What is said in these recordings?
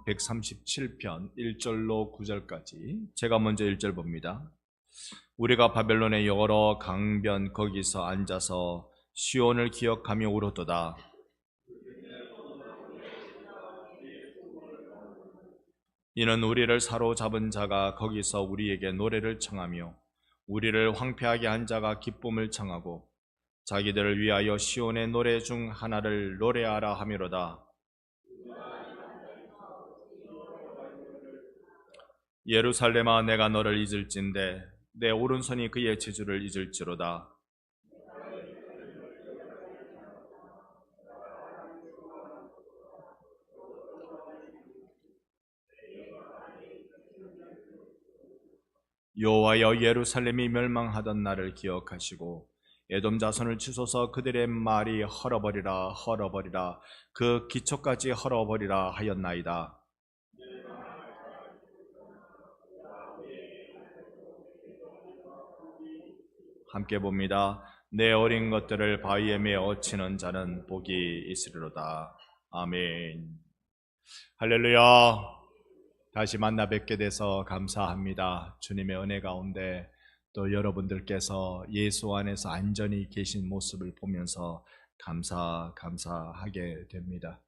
137편 1절로 9절까지 제가 먼저 1절 봅니다. 우리가 바벨론의 여러 강변 거기서 앉아서 시온을 기억하며 울었도다. 이는 우리를 사로잡은 자가 거기서 우리에게 노래를 청하며 우리를 황폐하게 한 자가 기쁨을 청하고 자기들을 위하여 시온의 노래 중 하나를 노래하라 하미로다. 예루살렘아, 내가 너를 잊을진대 내 오른손이 그의 재주를 잊을지로다. 여호와여, 예루살렘이 멸망하던 날을 기억하시고 에돔 자손을 치소서. 그들의 말이 헐어버리라 헐어버리라 그 기초까지 헐어버리라 하였나이다. 함께 봅니다. 내 어린 것들을 바위에 메어 치는 자는 복이 있으리로다. 아멘. 할렐루야. 다시 만나 뵙게 돼서 감사합니다. 주님의 은혜 가운데 또 여러분들께서 예수 안에서 안전히 계신 모습을 보면서 감사하게 됩니다.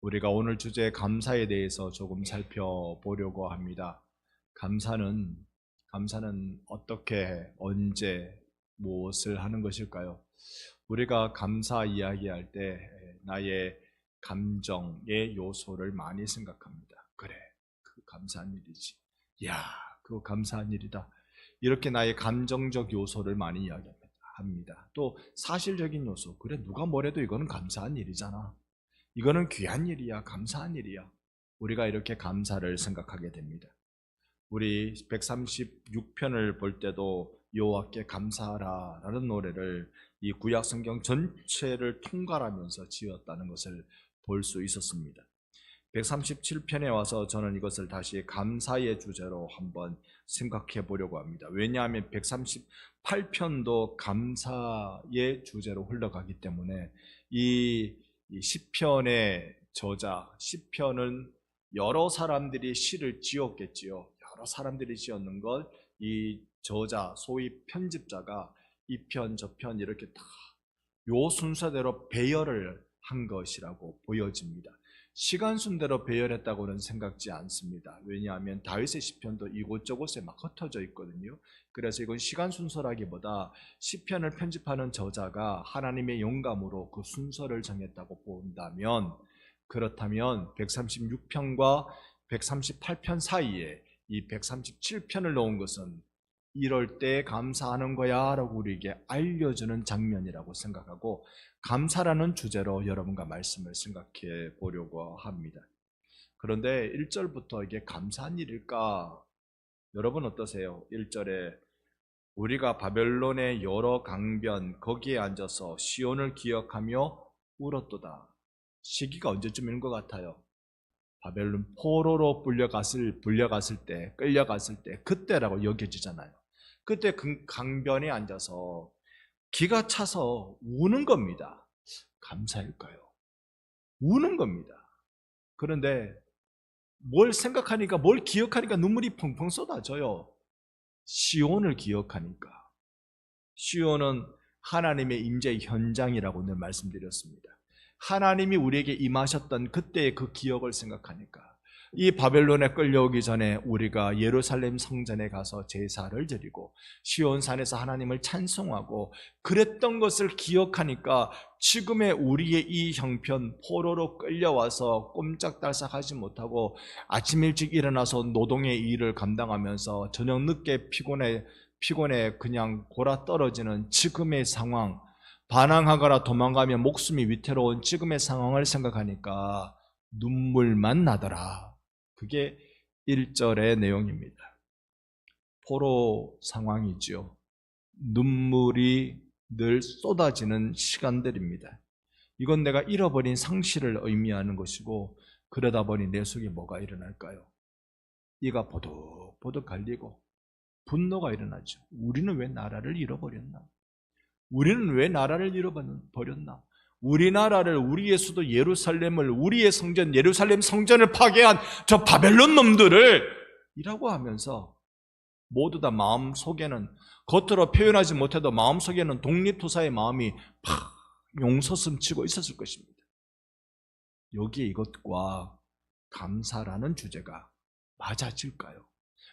우리가 오늘 주제 감사에 대해서 조금 살펴보려고 합니다. 감사는 어떻게, 언제, 무엇을 하는 것일까요? 우리가 감사 이야기할 때 나의 감정의 요소를 많이 생각합니다. 그래, 그 감사한 일이지. 야, 그거 감사한 일이다. 이렇게 나의 감정적 요소를 많이 이야기합니다. 또 사실적인 요소, 그래, 누가 뭐래도 이거는 감사한 일이잖아. 이거는 귀한 일이야, 감사한 일이야. 우리가 이렇게 감사를 생각하게 됩니다. 우리 136편을 볼 때도 여호와께 감사하라 라는 노래를 이 구약 성경 전체를 통괄하면서 지었다는 것을 볼 수 있었습니다. 137편에 와서 저는 이것을 다시 감사의 주제로 한번 생각해 보려고 합니다. 왜냐하면 138편도 감사의 주제로 흘러가기 때문에 이 시편의 저자, 시편은 여러 사람들이 시를 지었겠지요. 여러 사람들이 지었는 걸 이 저자, 소위 편집자가 이 편, 저 편 이렇게 다 요 순서대로 배열을 한 것이라고 보여집니다. 시간 순대로 배열했다고는 생각지 않습니다. 왜냐하면 다윗의 시편도 이곳저곳에 막 흩어져 있거든요. 그래서 이건 시간 순서라기보다 시편을 편집하는 저자가 하나님의 영감으로 그 순서를 정했다고 본다면, 그렇다면 136편과 138편 사이에 이 137편을 놓은 것은 이럴 때 감사하는 거야 라고 우리에게 알려주는 장면이라고 생각하고 감사라는 주제로 여러분과 말씀을 생각해 보려고 합니다. 그런데 1절부터 이게 감사한 일일까? 여러분 어떠세요? 1절에 우리가 바벨론의 여러 강변 거기에 앉아서 시온을 기억하며 울었도다. 시기가 언제쯤인 것 같아요? 바벨론 포로로 끌려갔을 때 그때라고 여겨지잖아요. 그때 그 강변에 앉아서 기가 차서 우는 겁니다. 감사일까요? 우는 겁니다. 그런데 뭘 생각하니까, 뭘 기억하니까 눈물이 펑펑 쏟아져요. 시온을 기억하니까. 시온은 하나님의 임재 현장이라고 늘 말씀드렸습니다. 하나님이 우리에게 임하셨던 그때의 그 기억을 생각하니까 이 바벨론에 끌려오기 전에 우리가 예루살렘 성전에 가서 제사를 드리고 시온산에서 하나님을 찬송하고 그랬던 것을 기억하니까 지금의 우리의 이 형편, 포로로 끌려와서 꼼짝달싹하지 못하고 아침 일찍 일어나서 노동의 일을 감당하면서 저녁 늦게 피곤해 그냥 골아 떨어지는 지금의 상황, 반항하거나 도망가며 목숨이 위태로운 지금의 상황을 생각하니까 눈물만 나더라. 그게 1절의 내용입니다. 포로 상황이죠. 눈물이 늘 쏟아지는 시간들입니다. 이건 내가 잃어버린 상실을 의미하는 것이고, 그러다 보니 내 속에 뭐가 일어날까요? 이가 보득보득 갈리고 분노가 일어나죠. 우리는 왜 나라를 잃어버렸나? 우리는 왜 나라를 잃어버렸나? 우리나라를, 우리의 수도 예루살렘을, 우리의 성전 예루살렘 성전을 파괴한 저 바벨론 놈들을 이라고 하면서 모두 다 마음속에는, 겉으로 표현하지 못해도 마음속에는 독립투사의 마음이 팍 용서슴치고 있었을 것입니다. 여기에 이것과 감사라는 주제가 맞아질까요?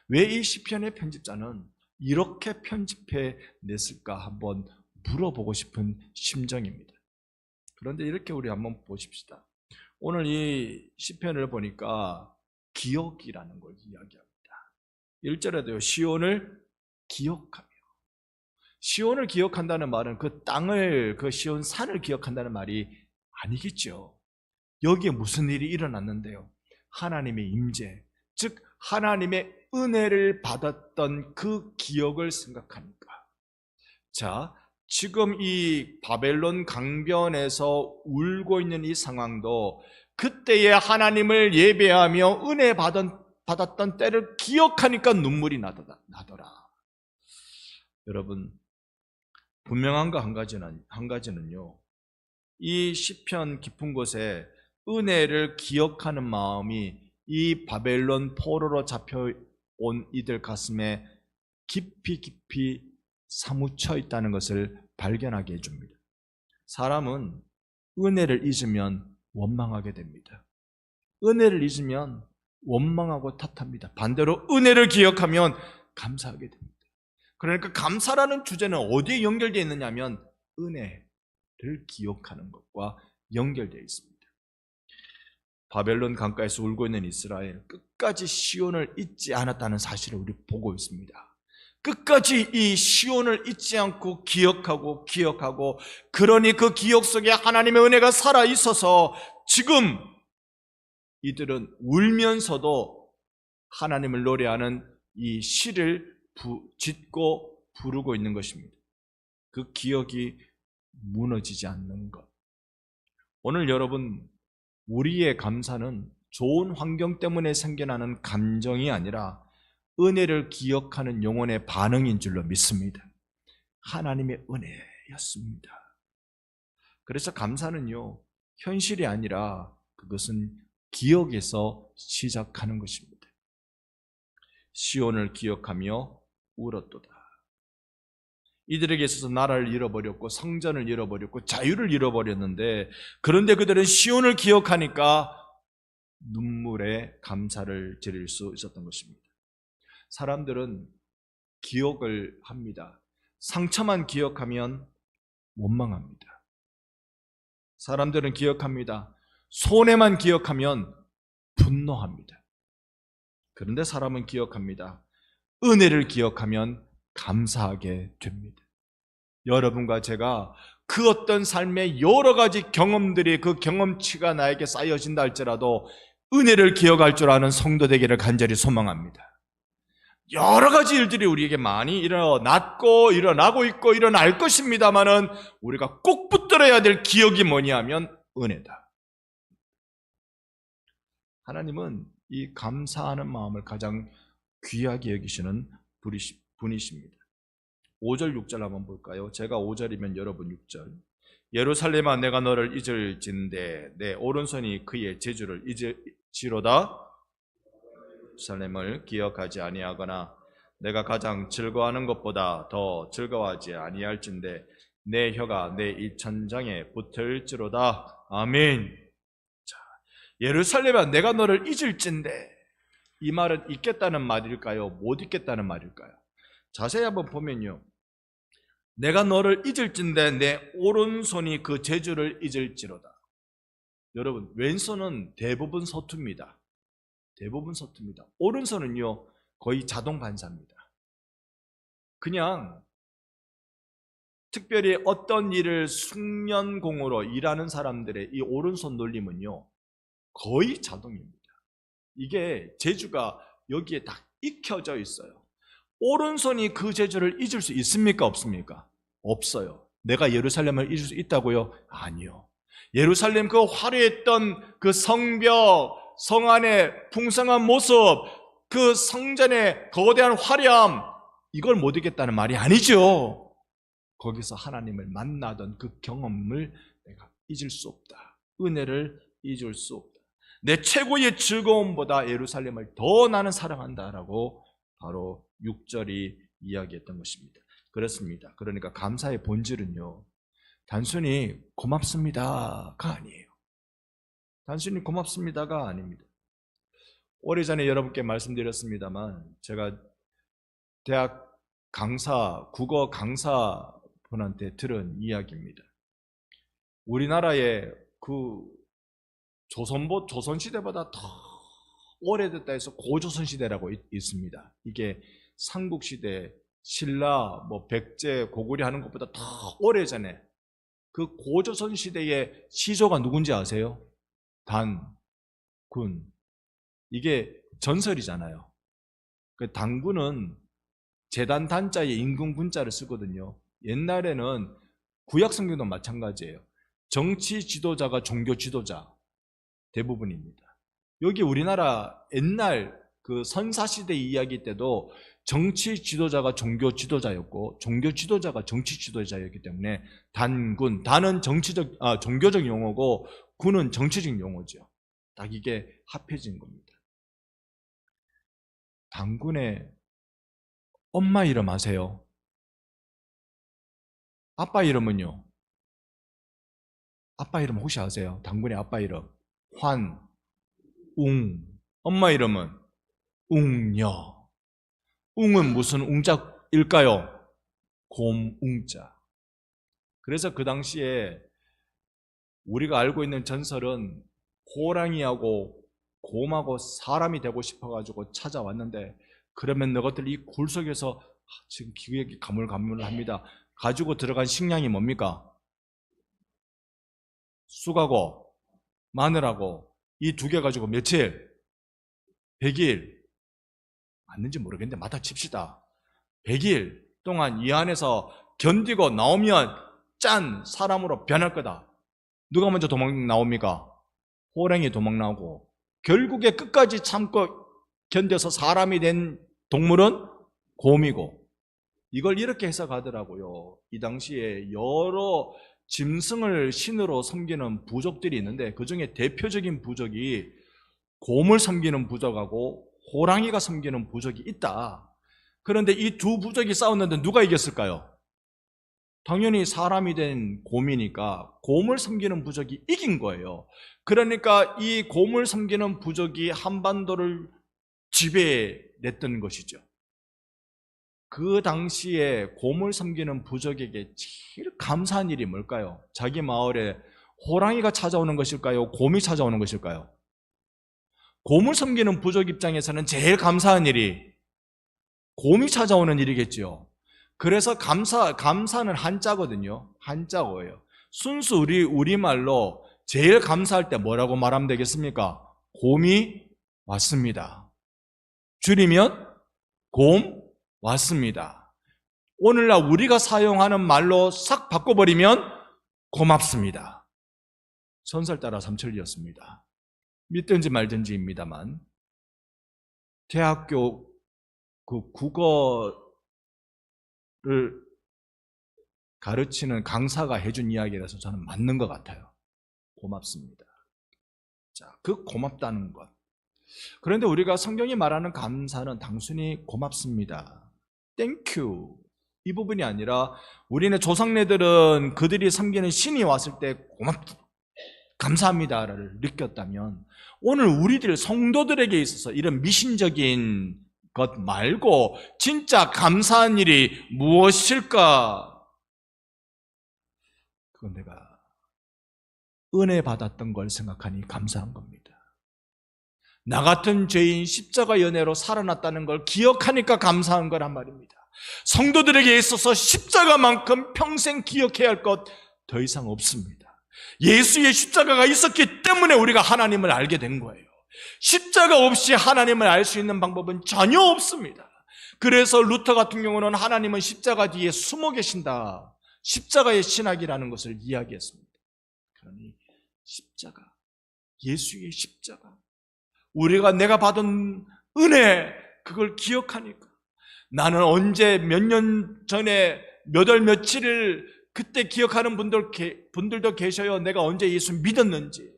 왜 이 시편의 편집자는 이렇게 편집해 냈을까 한번 물어보고 싶은 심정입니다. 그런데 이렇게 우리 한번 보십시다. 오늘 이 시편을 보니까 기억이라는 걸 이야기합니다. 1절에도요, 시온을 기억하며. 시온을 기억한다는 말은 그 땅을, 그 시온 산을 기억한다는 말이 아니겠죠. 여기에 무슨 일이 일어났는데요? 하나님의 임재, 즉 하나님의 은혜를 받았던 그 기억을 생각하니까. 자, 지금 이 바벨론 강변에서 울고 있는 이 상황도 그때의 하나님을 예배하며 은혜 받았던 때를 기억하니까 눈물이 나더라. 여러분, 분명한 거 한 가지는요, 이 시편 깊은 곳에 은혜를 기억하는 마음이 이 바벨론 포로로 잡혀온 이들 가슴에 깊이 사무쳐 있다는 것을 발견하게 해줍니다. 사람은 은혜를 잊으면 원망하게 됩니다. 은혜를 잊으면 원망하고 탓합니다. 반대로 은혜를 기억하면 감사하게 됩니다. 그러니까 감사라는 주제는 어디에 연결되어 있느냐 하면 은혜를 기억하는 것과 연결되어 있습니다. 바벨론 강가에서 울고 있는 이스라엘, 끝까지 시온을 잊지 않았다는 사실을 우리 보고 있습니다. 끝까지 이 시온을 잊지 않고 기억하고, 그러니 그 기억 속에 하나님의 은혜가 살아있어서 지금 이들은 울면서도 하나님을 노래하는 이 시를 짓고 부르고 있는 것입니다. 그 기억이 무너지지 않는 것. 오늘 여러분, 우리의 감사는 좋은 환경 때문에 생겨나는 감정이 아니라 은혜를 기억하는 영혼의 반응인 줄로 믿습니다. 하나님의 은혜였습니다. 그래서 감사는요, 현실이 아니라 그것은 기억에서 시작하는 것입니다. 시온을 기억하며 울었도다. 이들에게 있어서 나라를 잃어버렸고 성전을 잃어버렸고 자유를 잃어버렸는데, 그런데 그들은 시온을 기억하니까 눈물에 감사를 드릴 수 있었던 것입니다. 사람들은 기억을 합니다. 상처만 기억하면 원망합니다. 사람들은 기억합니다. 손해만 기억하면 분노합니다. 그런데 사람은 기억합니다. 은혜를 기억하면 감사하게 됩니다. 여러분과 제가 그 어떤 삶의 여러 가지 경험들이, 그 경험치가 나에게 쌓여진다 할지라도 은혜를 기억할 줄 아는 성도 되기를 간절히 소망합니다. 여러 가지 일들이 우리에게 많이 일어나고 있고 일어날 것입니다만은 우리가 꼭 붙들어야 될 기억이 뭐냐 하면 은혜다. 하나님은 이 감사하는 마음을 가장 귀하게 여기시는 분이십니다. 5절 6절 한번 볼까요? 제가 5절이면 여러분 6절. 예루살렘아, 내가 너를 잊을진대 내 오른손이 그의 재주를 잊을지로다. 예루살렘을 기억하지 아니하거나 내가 가장 즐거워하는 것보다 더 즐거워하지 아니할진대 내 혀가 내 이 천장에 붙을지로다. 아멘. 자, 예루살렘아, 내가 너를 잊을진대. 이 말은 잊겠다는 말일까요? 못 잊겠다는 말일까요? 자세히 한번 보면요, 내가 너를 잊을진대 내 오른손이 그 재주를 잊을지로다. 여러분, 왼손은 대부분 서툽니다. 오른손은요 거의 자동 반사입니다. 그냥 특별히 어떤 일을 숙련공으로 일하는 사람들의 이 오른손 놀림은요 거의 자동입니다. 이게 재주가 여기에 딱 익혀져 있어요. 오른손이 그 재주를 잊을 수 있습니까? 없습니까? 없어요. 내가 예루살렘을 잊을 수 있다고요? 아니요. 예루살렘 그 화려했던 그 성벽, 성 안의 풍성한 모습, 그 성전의 거대한 화려함, 이걸 못 잊겠다는 말이 아니죠. 거기서 하나님을 만나던 그 경험을 내가 잊을 수 없다. 은혜를 잊을 수 없다. 내 최고의 즐거움보다 예루살렘을 더 나는 사랑한다라고 바로 6절이 이야기했던 것입니다. 그렇습니다. 그러니까 감사의 본질은요, 단순히 고맙습니다가 아니에요. 단순히 고맙습니다가 아닙니다. 오래전에 여러분께 말씀드렸습니다만, 제가 대학 강사, 국어 강사분한테 들은 이야기입니다. 우리나라에 그 조선시대보다 더 오래됐다 해서 고조선시대라고 있습니다. 이게 삼국시대, 신라, 백제, 고구려 하는 것보다 더 오래전에 그 고조선시대의 시조가 누군지 아세요? 단군. 이게 전설이잖아요. 그 단군은 재단 단자에 임금 군자를 쓰거든요. 옛날에는 구약 성경도 마찬가지예요. 정치 지도자가 종교 지도자 대부분입니다. 여기 우리나라 옛날 그 선사시대 이야기 때도 정치 지도자가 종교 지도자였고 종교 지도자가 정치 지도자였기 때문에 단군, 단은 종교적 용어고 군은 정치적 용어죠. 딱 이게 합해진 겁니다. 단군의 엄마 이름 아세요? 아빠 이름은요? 아빠 이름 혹시 아세요? 단군의 아빠 이름 환, 웅. 엄마 이름은 웅녀. 웅은 무슨 웅자일까요? 곰웅자. 그래서 그 당시에 우리가 알고 있는 전설은 호랑이하고 곰하고 사람이 되고 싶어가지고 찾아왔는데, 그러면 너희들 이 굴 속에서 지금 기억이 가물가물합니다. 가지고 들어간 식량이 뭡니까? 쑥하고 마늘하고 이 두 개 가지고 며칠? 100일. 맞는지 모르겠는데 맞다 칩시다. 100일 동안 이 안에서 견디고 나오면 짠! 사람으로 변할 거다. 누가 먼저 도망 나옵니까? 호랑이 도망 나오고, 결국에 끝까지 참고 견뎌서 사람이 된 동물은 곰이고, 이걸 이렇게 해석하더라고요. 이 당시에 여러 짐승을 신으로 섬기는 부족들이 있는데 그 중에 대표적인 부족이 곰을 섬기는 부족하고 호랑이가 섬기는 부족이 있다. 그런데 이 두 부족이 싸웠는데 누가 이겼을까요? 당연히 사람이 된 곰이니까 곰을 섬기는 부족이 이긴 거예요. 그러니까 이 곰을 섬기는 부족이 한반도를 지배했던 것이죠. 그 당시에 곰을 섬기는 부족에게 제일 감사한 일이 뭘까요? 자기 마을에 호랑이가 찾아오는 것일까요? 곰이 찾아오는 것일까요? 곰을 섬기는 부족 입장에서는 제일 감사한 일이 곰이 찾아오는 일이겠죠. 그래서 감사는 한자거든요. 한자어예요. 순수 우리말로 제일 감사할 때 뭐라고 말하면 되겠습니까? 곰이 왔습니다. 줄이면 곰 왔습니다. 오늘날 우리가 사용하는 말로 싹 바꿔버리면 고맙습니다. 전설 따라 삼천리였습니다. 믿든지 말든지입니다만, 대학교 그 국어를 가르치는 강사가 해준 이야기라서 저는 맞는 것 같아요. 고맙습니다. 자, 그 고맙다는 것. 그런데 우리가 성경이 말하는 감사는 단순히 고맙습니다, 땡큐, 이 부분이 아니라, 우리는 조상네들은 그들이 섬기는 신이 왔을 때 감사합니다를 느꼈다면, 오늘 우리들 성도들에게 있어서 이런 미신적인 것 말고 진짜 감사한 일이 무엇일까? 그건 내가 은혜 받았던 걸 생각하니 감사한 겁니다. 나 같은 죄인 십자가 연애로 살아났다는 걸 기억하니까 감사한 거란 말입니다. 성도들에게 있어서 십자가만큼 평생 기억해야 할 것 더 이상 없습니다. 예수의 십자가가 있었기 때문에 우리가 하나님을 알게 된 거예요. 십자가 없이 하나님을 알 수 있는 방법은 전혀 없습니다. 그래서 루터 같은 경우는 하나님은 십자가 뒤에 숨어 계신다, 십자가의 신학이라는 것을 이야기했습니다. 그러니 십자가, 예수의 십자가, 내가 받은 은혜, 그걸 기억하니까 나는 언제 몇 년 전에 몇 월 며칠을 그때 기억하는 분들도 계셔요. 내가 언제 예수 믿었는지.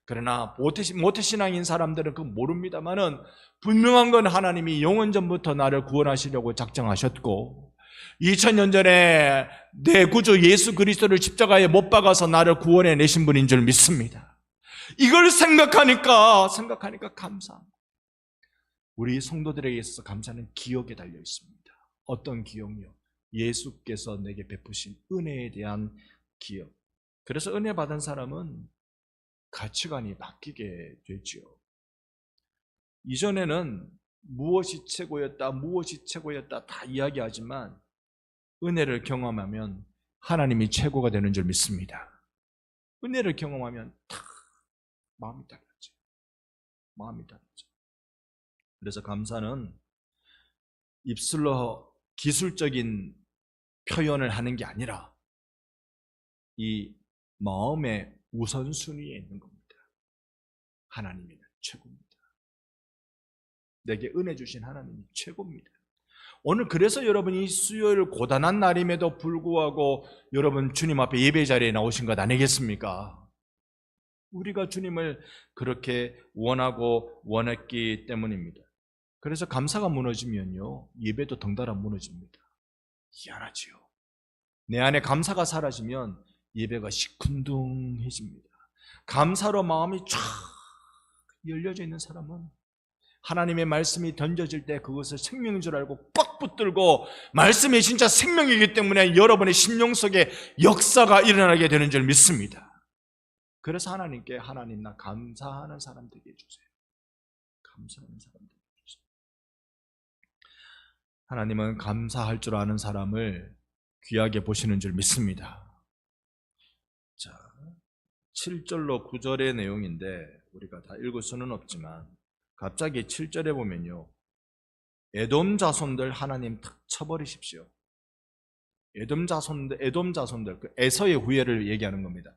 그러나 모태신앙인 사람들은 그거 모릅니다만은 분명한 건 하나님이 영원전부터 나를 구원하시려고 작정하셨고 2000년 전에 내 구주 예수 그리스도를 십자가에 못 박아서 나를 구원해 내신 분인 줄 믿습니다. 이걸 생각하니까 감사합니다. 우리 성도들에게 있어서 감사는 기억에 달려 있습니다. 어떤 기억이요? 예수께서 내게 베푸신 은혜에 대한 기억. 그래서 은혜 받은 사람은 가치관이 바뀌게 되지요. 이전에는 무엇이 최고였다 다 이야기하지만 은혜를 경험하면 하나님이 최고가 되는 줄 믿습니다. 은혜를 경험하면 다 마음이 달라져요. 그래서 감사는 입술로 기술적인 표현을 하는 게 아니라 이 마음의 우선순위에 있는 겁니다. 하나님이 최고입니다. 내게 은혜 주신 하나님이 최고입니다. 오늘 그래서 여러분이 수요일 고단한 날임에도 불구하고 여러분 주님 앞에 예배 자리에 나오신 것 아니겠습니까? 우리가 주님을 그렇게 원했기 때문입니다. 그래서 감사가 무너지면요, 예배도 덩달아 무너집니다. 희한하지요. 내 안에 감사가 사라지면 예배가 시큰둥해집니다. 감사로 마음이 쫙 열려져 있는 사람은 하나님의 말씀이 던져질 때 그것을 생명인 줄 알고 꽉 붙들고 말씀이 진짜 생명이기 때문에 여러분의 심령 속에 역사가 일어나게 되는 줄 믿습니다. 그래서 하나님께 하나님 나 감사하는 사람 되게 해주세요. 감사하는 사람 되게 해주세요. 하나님은 감사할 줄 아는 사람을 귀하게 보시는 줄 믿습니다. 자, 7절로 9절의 내용인데 우리가 다 읽을 수는 없지만 갑자기 7절에 보면요, 에돔 자손들 하나님 탁 쳐버리십시오. 에돔 자손들 그 에서의 후예를 얘기하는 겁니다.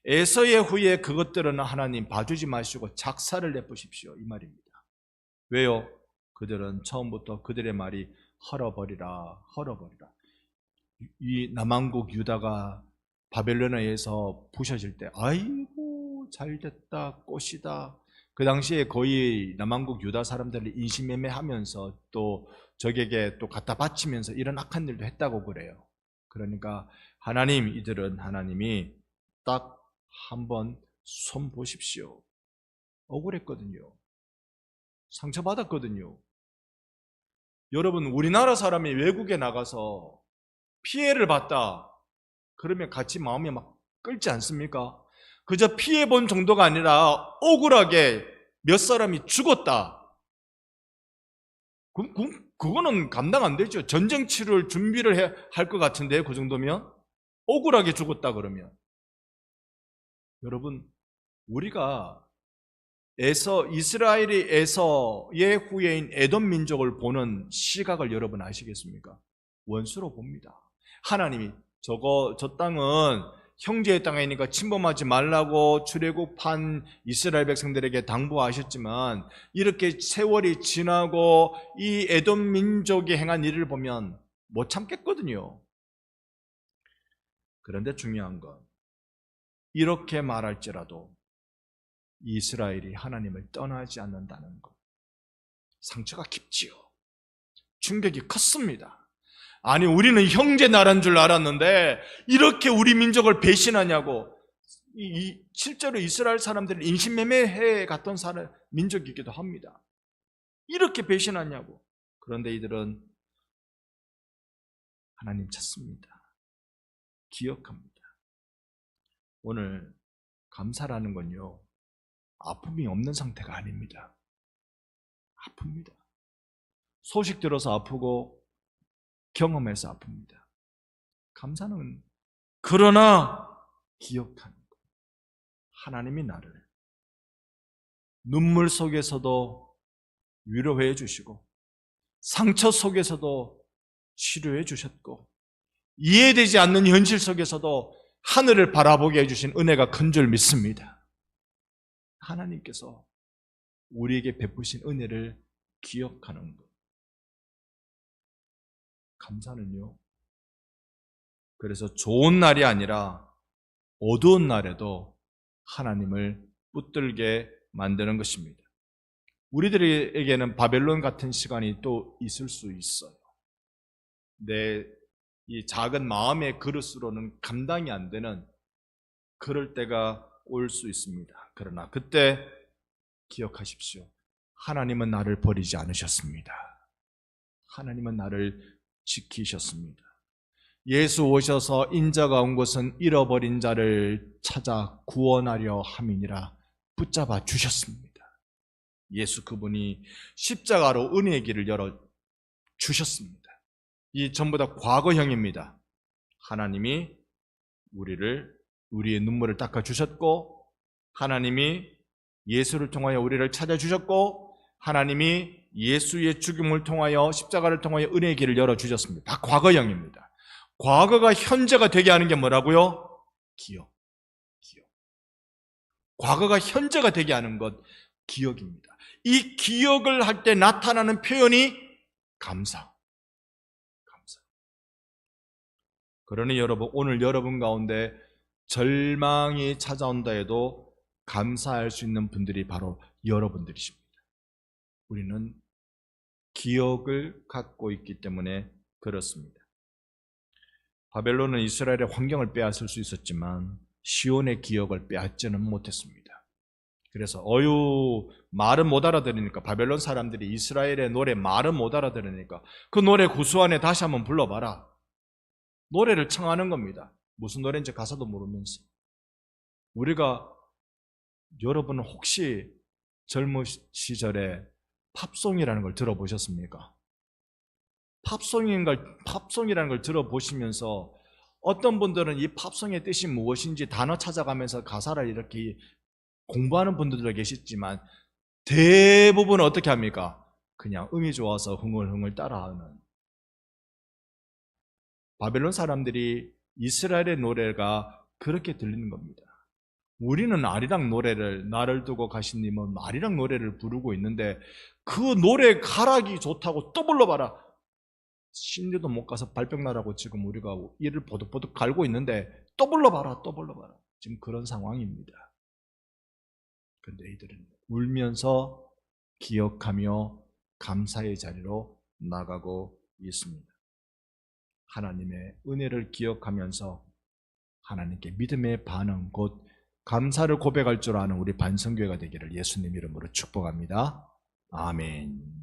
에서의 후예 그것들은 하나님 봐주지 마시고 작사를 내보십시오 이 말입니다. 왜요? 그들은 처음부터 그들의 말이 헐어버리라. 이 남왕국 유다가 바벨론에서 부셔질 때 아이고 잘됐다 꽃이다. 그 당시에 거의 남왕국 유다 사람들이 인신매매하면서 또 적에게 또 갖다 바치면서 이런 악한 일도 했다고 그래요. 그러니까 하나님이 딱 한번 손 보십시오. 억울했거든요. 상처받았거든요. 여러분, 우리나라 사람이 외국에 나가서 피해를 봤다 그러면 같이 마음이 막 끓지 않습니까? 그저 피해본 정도가 아니라 억울하게 몇 사람이 죽었다. 그거는 감당 안 되죠. 전쟁 치를 준비를 할 것 같은데 그 정도면 억울하게 죽었다 그러면. 여러분, 우리가 이스라엘이 에서의 후예인 에돔 민족을 보는 시각을 여러분 아시겠습니까? 원수로 봅니다. 하나님이 저 땅은 형제의 땅이니까 침범하지 말라고 출애굽한 이스라엘 백성들에게 당부하셨지만 이렇게 세월이 지나고 이 에돔 민족이 행한 일을 보면 못 참겠거든요. 그런데 중요한 건 이렇게 말할지라도 이스라엘이 하나님을 떠나지 않는다는 것. 상처가 깊지요. 충격이 컸습니다. 아니 우리는 형제 나라인 줄 알았는데 이렇게 우리 민족을 배신하냐고. 실제로 이스라엘 사람들은 인신매매해 갔던 민족이기도 합니다. 이렇게 배신하냐고. 그런데 이들은 하나님 찾습니다. 기억합니다. 오늘 감사라는 건요, 아픔이 없는 상태가 아닙니다. 아픕니다. 소식 들어서 아프고 경험해서 아픕니다. 감사는 그러나 기억하는 것. 하나님이 나를 눈물 속에서도 위로해 주시고 상처 속에서도 치료해 주셨고 이해되지 않는 현실 속에서도 하늘을 바라보게 해주신 은혜가 큰 줄 믿습니다. 하나님께서 우리에게 베푸신 은혜를 기억하는 것. 감사는요, 그래서 좋은 날이 아니라 어두운 날에도 하나님을 붙들게 만드는 것입니다. 우리들에게는 바벨론 같은 시간이 또 있을 수 있어요. 내 이 작은 마음의 그릇으로는 감당이 안 되는 그럴 때가 올 수 있습니다. 그러나 그때 기억하십시오. 하나님은 나를 버리지 않으셨습니다. 하나님은 나를 지키셨습니다. 예수 오셔서 인자가 온 것은 잃어버린 자를 찾아 구원하려 함이니라 붙잡아 주셨습니다. 예수 그분이 십자가로 은혜의 길을 열어 주셨습니다. 이 전부 다 과거형입니다. 하나님이 우리의 눈물을 닦아 주셨고, 하나님이 예수를 통하여 우리를 찾아 주셨고, 하나님이 예수의 죽음을 통하여 십자가를 통하여 은혜의 길을 열어 주셨습니다. 다 과거형입니다. 과거가 현재가 되게 하는 게 뭐라고요? 기억. 과거가 현재가 되게 하는 것, 기억입니다. 이 기억을 할 때 나타나는 표현이 감사. 그러니 여러분, 오늘 여러분 가운데 절망이 찾아온다 해도 감사할 수 있는 분들이 바로 여러분들이십니다. 우리는 기억을 갖고 있기 때문에 그렇습니다. 바벨론은 이스라엘의 환경을 빼앗을 수 있었지만 시온의 기억을 빼앗지는 못했습니다. 그래서 말은 못 알아들으니까, 바벨론 사람들이 이스라엘의 노래 말은 못 알아들으니까 그 노래 구수한에 다시 한번 불러봐라. 노래를 청하는 겁니다. 무슨 노래인지 가사도 모르면서. 여러분은 혹시 젊은 시절에 팝송이라는 걸 들어보셨습니까? 팝송이라는 걸 들어보시면서 어떤 분들은 이 팝송의 뜻이 무엇인지 단어 찾아가면서 가사를 이렇게 공부하는 분들도 계시지만 대부분은 어떻게 합니까? 그냥 음이 좋아서 흥얼흥얼 따라하는. 바벨론 사람들이 이스라엘의 노래가 그렇게 들리는 겁니다. 우리는 아리랑 노래를, 나를 두고 가신님은 아리랑 노래를 부르고 있는데 그 노래 가락이 좋다고 또 불러봐라. 신뢰도 못 가서 발병나라고 지금 우리가 이를 보득보득 갈고 있는데 또 불러봐라. 지금 그런 상황입니다. 그런데 이들은 울면서 기억하며 감사의 자리로 나가고 있습니다. 하나님의 은혜를 기억하면서 하나님께 믿음의 반응, 곧 감사를 고백할 줄 아는 우리 반성교회가 되기를 예수님 이름으로 축복합니다. 아멘.